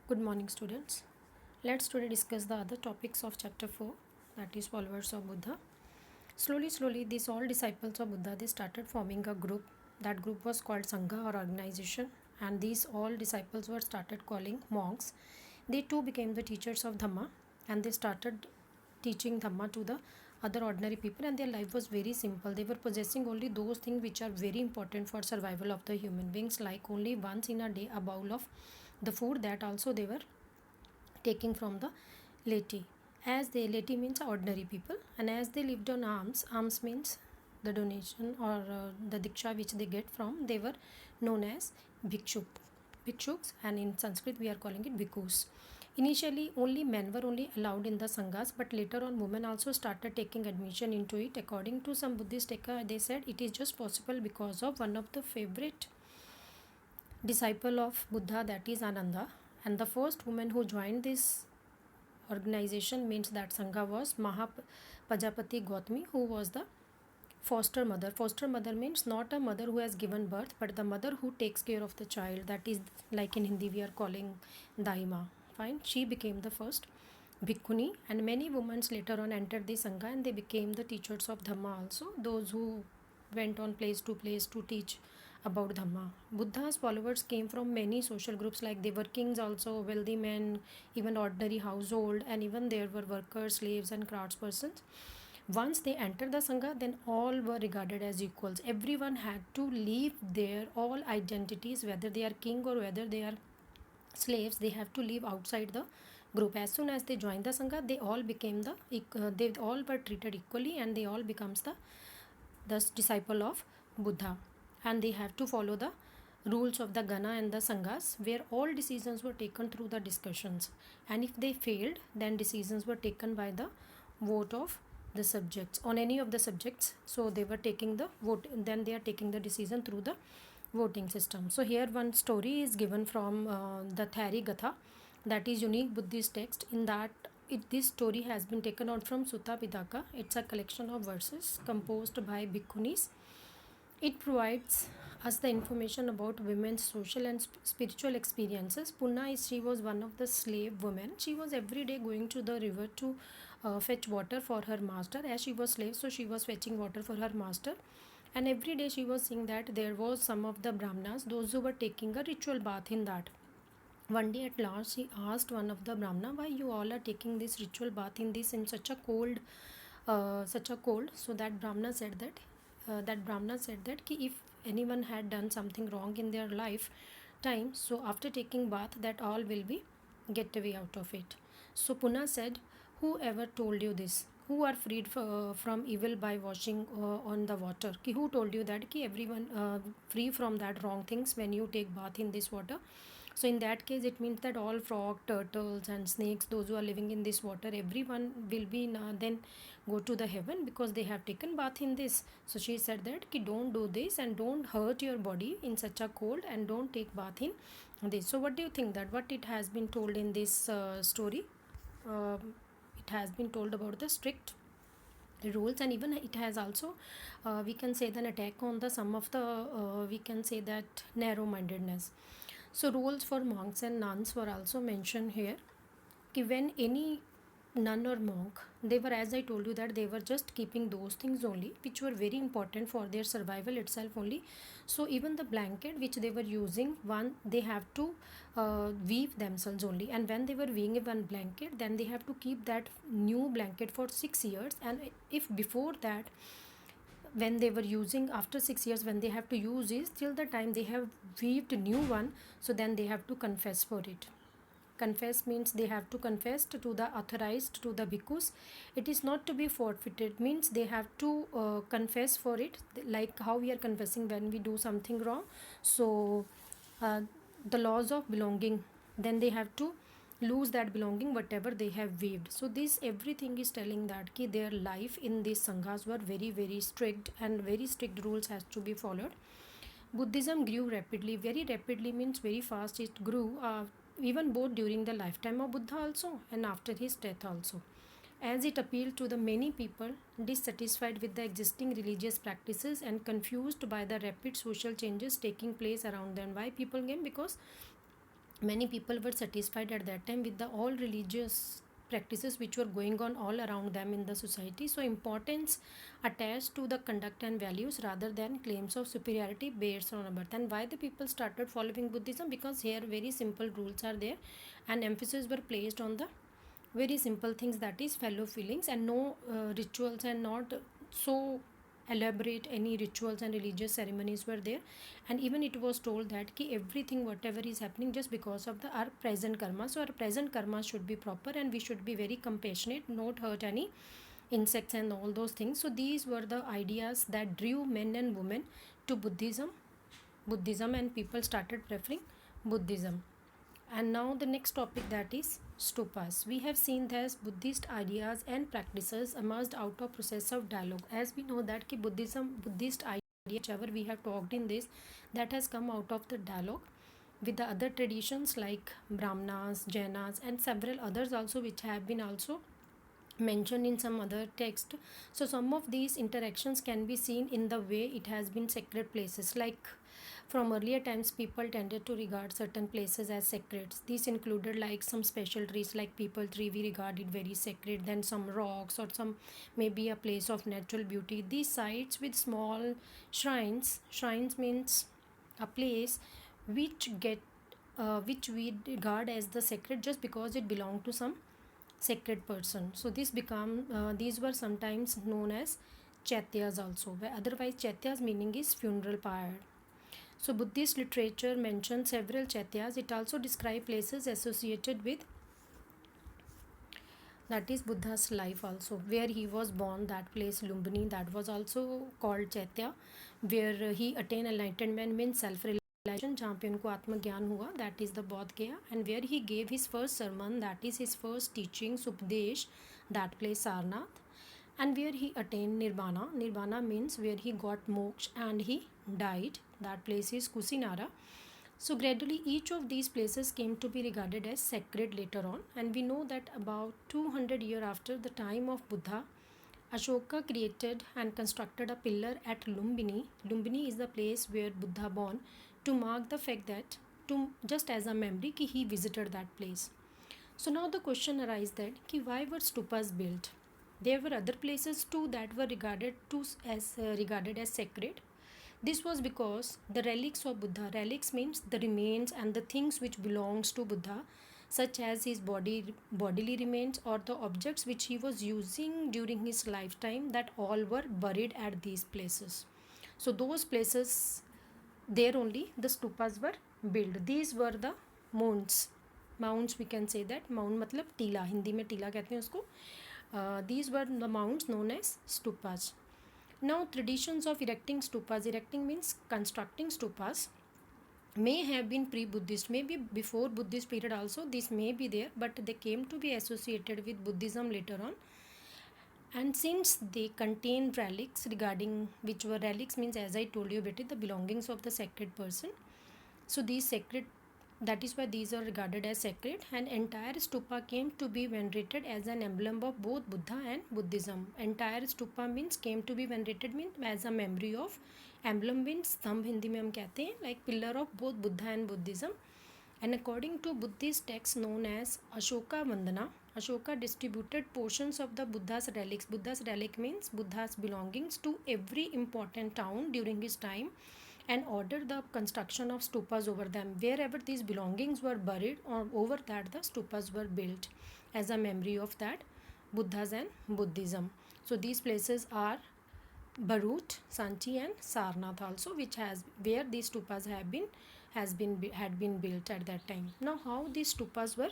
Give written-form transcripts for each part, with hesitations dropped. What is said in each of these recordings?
Good morning, students. Let's today discuss the other topics of chapter 4, that is followers of Buddha. Slowly, these all disciples of Buddha they started forming a group. That group was called Sangha or organization, and these all disciples were started calling monks. They too became the teachers of Dhamma, and they started teaching Dhamma to the other ordinary people, and their life was very simple. They were possessing only those things which are very important for survival of the human beings, like only once in a day a bowl of the food, that also they were taking from the laity. As the laity means ordinary people, and as they lived on alms means the donation or the diksha which they get from, they were known as bhikshuks, and in Sanskrit we are calling it bhikkhus. Initially only men were only allowed in the sanghas, but later on women also started taking admission into it. According to some Buddhist they said it is just possible because of one of the favorite disciple of Buddha, that is Ananda. And the first woman who joined this organization means that Sangha was Mahapajapati Gautami, who was the foster mother. Foster mother means not a mother who has given birth, but the mother who takes care of the child. That is like in Hindi we are calling Daima. Fine. She became the first bhikkhuni, and many women later on entered the Sangha and they became the teachers of Dhamma also. Those who went on place to teach about Dhamma. Buddha's followers came from many social groups, like they were kings also, wealthy men, even ordinary household, and even there were workers, slaves, and craftspersons. Once they entered the Sangha, then all were regarded as equals. Everyone had to leave their all identities, whether they are king or whether they are slaves, they have to leave outside the group. As soon as they joined the Sangha, they all became they all were treated equally, and they all becomes the disciple of Buddha, and they have to follow the rules of the Gana and the Sanghas, where all decisions were taken through the discussions, and if they failed, then decisions were taken by the vote of the subjects on any of the subjects. So they were taking the vote, then they are taking the decision through the voting system. So here one story is given from the Thari Gatha, that is unique Buddhist text. In that this story has been taken out from Sutta Pitaka. It's a collection of verses composed by bhikkhunis. It provides us the information about women's social and spiritual experiences. Punna she was one of the slave women. She was every day going to the river to fetch water for her master. As she was slave, so she was fetching water for her master. And every day she was seeing that there was some of the brahmanas, those who were taking a ritual bath in that. One day at last she asked one of the brahmana, why you all are taking this ritual bath in this in such a cold. So that brahmana said that ki if anyone had done something wrong in their life time, so after taking bath that all will be get away out of it. So Puna said, whoever told you this, who are freed from evil by washing on the water, ki who told you that ki everyone free from that wrong things when you take bath in this water. So in that case it means that all frog, turtles, and snakes, those who are living in this water, everyone will be then go to the heaven because they have taken bath in this. So she said that ki don't do this and don't hurt your body in such a cold, and don't take bath in this. So what do you think that what it has been told in this story? It has been told about the strict rules, and even it has also we can say an attack on the some of the we can say that narrow mindedness. So rules for monks and nuns were also mentioned here. Ki when any nun or monk, they were, as I told you, that they were just keeping those things only which were very important for their survival itself only. So even the blanket which they were using, one they have to weave themselves only, and when they were weaving one blanket, then they have to keep that new blanket for 6 years. And if before that, when they were using, after 6 years when they have to use is till the time they have weaved a new one, so then they have to confess for it. Confess means they have to confess to the authorized, to the bhikkhus. It is not to be forfeited, means they have to confess for it, like how we are confessing when we do something wrong. So uh, the laws of belonging, then they have to lose that belonging whatever they have weaved. So this everything is telling that ki their life in these sanghas were very strict, and very strict rules has to be followed. Buddhism grew rapidly. Very rapidly means very fast. It grew even both during the lifetime of Buddha also and after his death also, as it appealed to the many people dissatisfied with the existing religious practices and confused by the rapid social changes taking place around them. Why people came? Because many people were satisfied at that time with the all religious practices which were going on all around them in the society. So importance attached to the conduct and values rather than claims of superiority based on birth. And why the people started following Buddhism? Because here very simple rules are there and emphasis were placed on the very simple things, that is fellow feelings, and no rituals, and not so elaborate any rituals and religious ceremonies were there. And even it was told that ki everything whatever is happening just because of the our present karma, so our present karma should be proper and we should be very compassionate, not hurt any insects and all those things. So these were the ideas that drew men and women to Buddhism, and people started preferring Buddhism. And now the next topic, that is stupas. We have seen that Buddhist ideas and practices emerged out of process of dialogue. As we know that ki Buddhist idea, whichever we have talked in this, that has come out of the dialogue with the other traditions like Brahmanas, Jainas, and several others also, which have been also mentioned in some other text. So some of these interactions can be seen in the way it has been sacred places. Like from earlier times, people tended to regard certain places as sacred. These included like some special trees like people tree, we regard it very sacred. Then some rocks or some maybe a place of natural beauty. These sites with small shrines means a place which we regard as the sacred just because it belonged to some sacred person. So these were sometimes known as chaityas also, where otherwise chaityas meaning is funeral pyre. So Buddhist literature mentions several chaityas. It also describes places associated with, that is Buddha's life also, where he was born. That place Lumbini, that was also called chaitya, where he attained enlightenment means self realization, जहाँ पे उनको आत्मज्ञान हुआ, that is the Bodh Gaya. And where he gave his first sermon, that is his first teachings, उपदेश, that place Sarnath. And where he attained nirvana means where he got moksha and he died, that place is Kusinara. So gradually each of these places came to be regarded as sacred later on, and we know that about 200 years after the time of Buddha, Ashoka created and constructed a pillar at Lumbini. Lumbini is the place where Buddha born, to mark the fact that, to just as a memory कि he visited that place. So now the question arises that कि why were stupas built? There were other places too that were regarded as sacred. This was because the relics of Buddha, relics means the remains and the things which belongs to Buddha, such as his bodily remains or the objects which he was using during his lifetime, that all were buried at these places. So those places, there only the stupas were built. These were the mounds we can say that. Mound मतलब टीला, हिंदी में टीला कहते हैं उसको. These were the mounds known as stupas. Now traditions of erecting stupas, erecting means constructing stupas, may have been pre-Buddhist, maybe before Buddhist period also this may be there, but they came to be associated with Buddhism later on. And since they contain relics, regarding which were relics means, as I told you about it, the belongings of the sacred person. So these sacred, that is why these are regarded as sacred, and entire stupa came to be venerated as an emblem of both Buddha and Buddhism. Entire stupa means came to be venerated means as a memory of, emblem means स्तंभ हिंदी में हम कहते हैं, like pillar of both Buddha and Buddhism. And according to Buddhist texts known as Ashoka Vandana, Ashoka distributed portions of the Buddha's relics. Buddha's relic means Buddha's belongings to every important town during his time, and ordered the construction of stupas over them. Wherever these belongings were buried, or over that the stupas were built as a memory of that Buddhas and Buddhism. So these places are Bharuch, Sanchi and Sarnath also, which has where these stupas had been built at that time. Now how these stupas were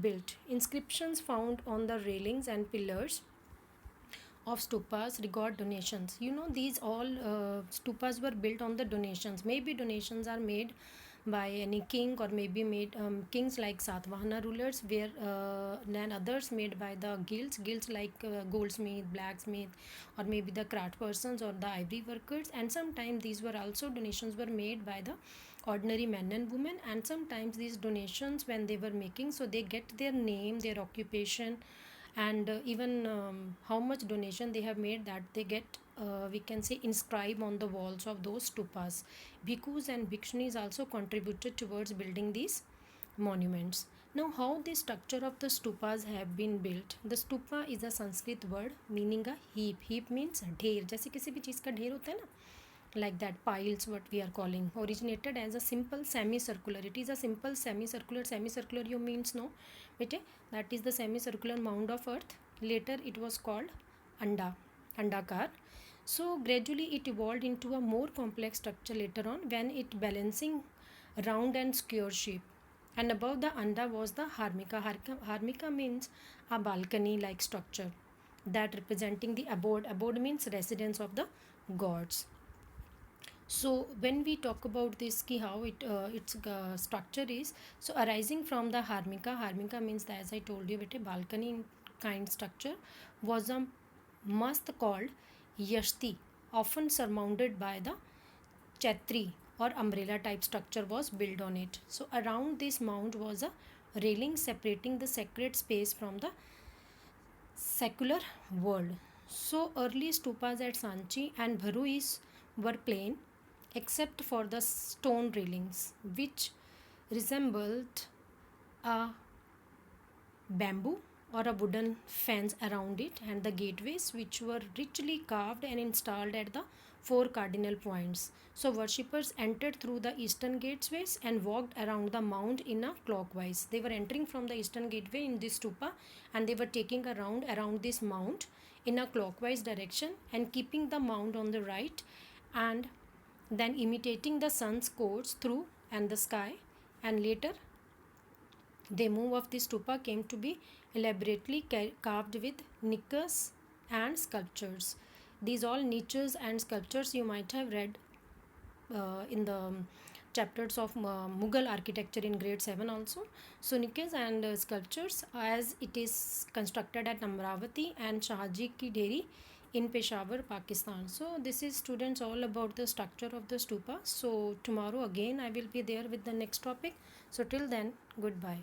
built? Inscriptions found on the railings and pillars of stupas record donations. You know, these all stupas were built on the donations. Maybe donations are made by any king, or maybe made kings like Satvahana rulers, where then others made by the guilds like goldsmith, blacksmith, or maybe the craft persons or the ivory workers. And sometimes these were also donations were made by the ordinary men and women. And sometimes these donations when they were making, so they get their name, their occupation, and even how much donation they have made, that they get we can say inscribed on the walls of those stupas. Bhikkhus and bhikshunis also contributed towards building these monuments. Now, how the structure of the stupas have been built? The stupa is a Sanskrit word meaning a heap. Heap means ढेर. जैसे किसी भी चीज़ का ढेर होता है ना, like that, piles what we are calling, originated as a simple semicircular. It is a simple semicircular you means no bete, that is the semicircular mound of earth. Later it was called andakar. So gradually it evolved into a more complex structure later on when it balancing round and square shape. And above the anda was the harmika means a balcony like structure that representing the abode means residence of the gods. So when we talk about this ki how its structure is, so arising from the harmika means that, as I told you, bete balcony kind structure was a mast called yashti, often surmounted by the chatri or umbrella type structure was built on it. So around this mound was a railing separating the sacred space from the secular world. So early stupas at Sanchi and Bharuis were plain except for the stone railings which resembled a bamboo or a wooden fence around it, and the gateways which were richly carved and installed at the four cardinal points. So worshippers entered through the eastern gateways and walked around the mound in a clockwise. They were entering from the eastern gateway in this stupa and they were taking a round around this mound in a clockwise direction and keeping the mound on the right, and then imitating the sun's course through and the sky. And later the move of this stupa came to be elaborately carved with niches and sculptures. These all niches and sculptures you might have read in the chapters of Mughal architecture in grade 7 also. So niches and sculptures as it is constructed at Amravati and Shahji Ki Dheri in Peshawar, Pakistan. So this is students all about the structure of the stupa. So tomorrow again I will be there with the next topic. So till then, goodbye.